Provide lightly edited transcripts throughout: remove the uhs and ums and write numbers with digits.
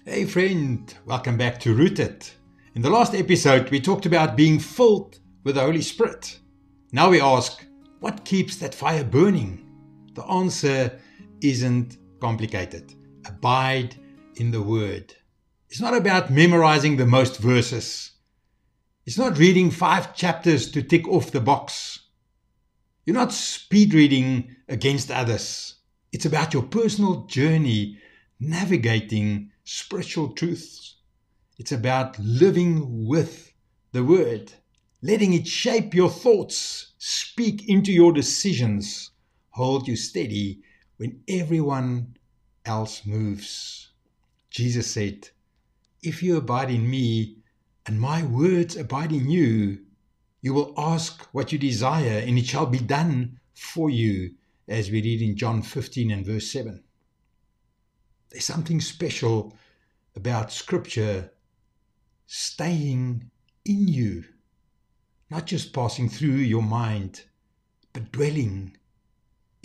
Hey friend, welcome back to Rooted. In the last episode, we talked about being filled with the Holy Spirit. Now we ask, what keeps that fire burning? The answer isn't complicated. Abide in the Word. It's not about memorizing the most verses. It's not reading 5 chapters to tick off the box. You're not speed reading against others. It's about your personal journey navigating spiritual truths. It's about living with the Word, letting it shape your thoughts, speak into your decisions, hold you steady when everyone else moves. Jesus said, "If you abide in me and my words abide in you, you will ask what you desire and it shall be done for you," as we read in John 15 and verse 7. There's something special about Scripture staying in you, not just passing through your mind, but dwelling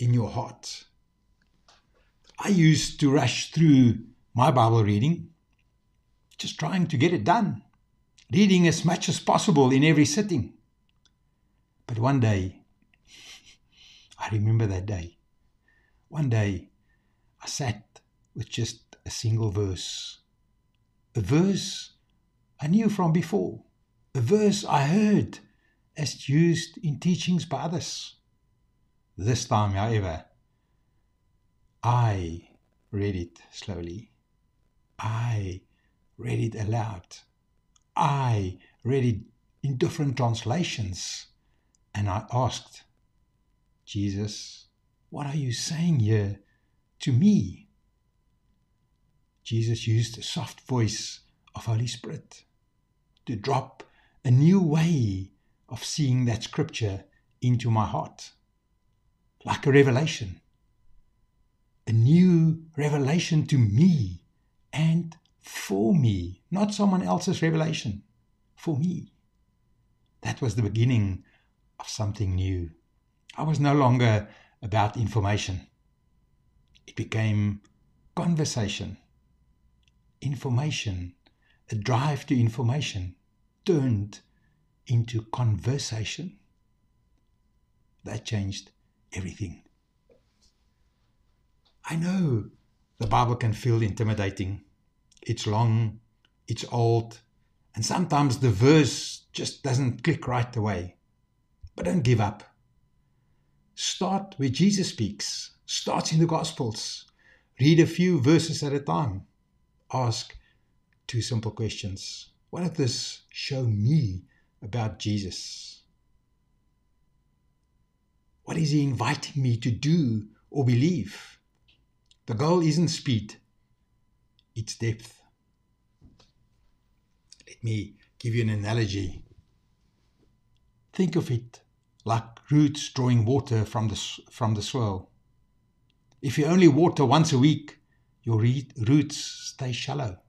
in your heart. I used to rush through my Bible reading, just trying to get it done, reading as much as possible in every sitting. But one day, I remember that day, one day I sat with just a single verse. A verse I knew from before. A verse I heard as used in teachings by others. This time, however, I read it slowly. I read it aloud. I read it in different translations. And I asked, Jesus, what are you saying here to me? Jesus used the soft voice of Holy Spirit to drop a new way of seeing that Scripture into my heart, like a revelation, a new revelation to me and for me, not someone else's revelation, for me. That was the beginning of something new. I was no longer about information. It became conversation. Information, a drive to information, turned into conversation. That changed everything. I know the Bible can feel intimidating. It's long, it's old, and sometimes the verse just doesn't click right away. But don't give up. Start where Jesus speaks. Start in the Gospels. Read a few verses at a time. Ask 2 simple questions. What does this show me about Jesus? What is he inviting me to do or believe? The goal isn't speed, it's depth. Let me give you an analogy. Think of it like roots drawing water from the soil. If you only water once a week, your roots stay shallow.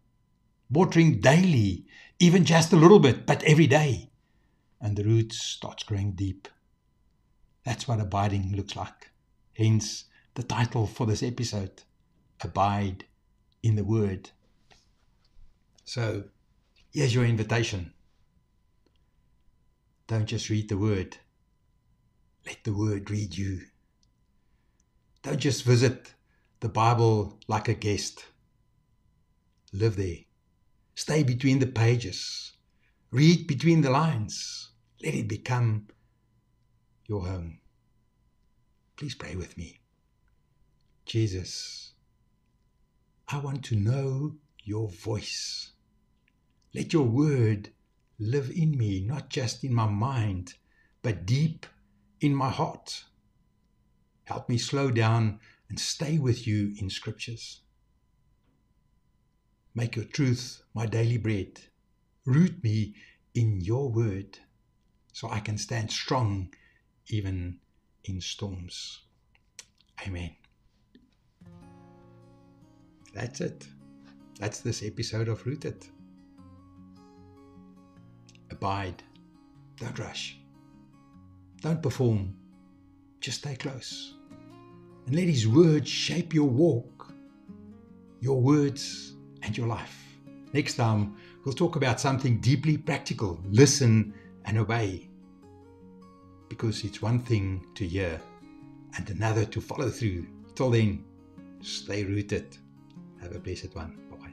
Watering daily, even just a little bit, but every day, and the roots starts growing deep. That's what abiding looks like. Hence the title for this episode, Abide in the Word. So, here's your invitation. Don't just read the Word. Let the Word read you. Don't just visit the Bible like a guest. Live there. Stay between the pages. Read between the lines. Let it become your home. Please pray with me. Jesus, I want to know your voice. Let your word live in me, not just in my mind, but deep in my heart. Help me slow down and stay with you in Scriptures. Make your truth my daily bread. Root me in your word so I can stand strong even in storms. Amen. That's it. That's this episode of Rooted. Abide. Don't rush. Don't perform. Just stay close. And let His word shape your walk, your words, and your life. Next time, we'll talk about something deeply practical. Listen and obey. Because it's one thing to hear and another to follow through. Till then, stay rooted. Have a blessed one. Bye-bye.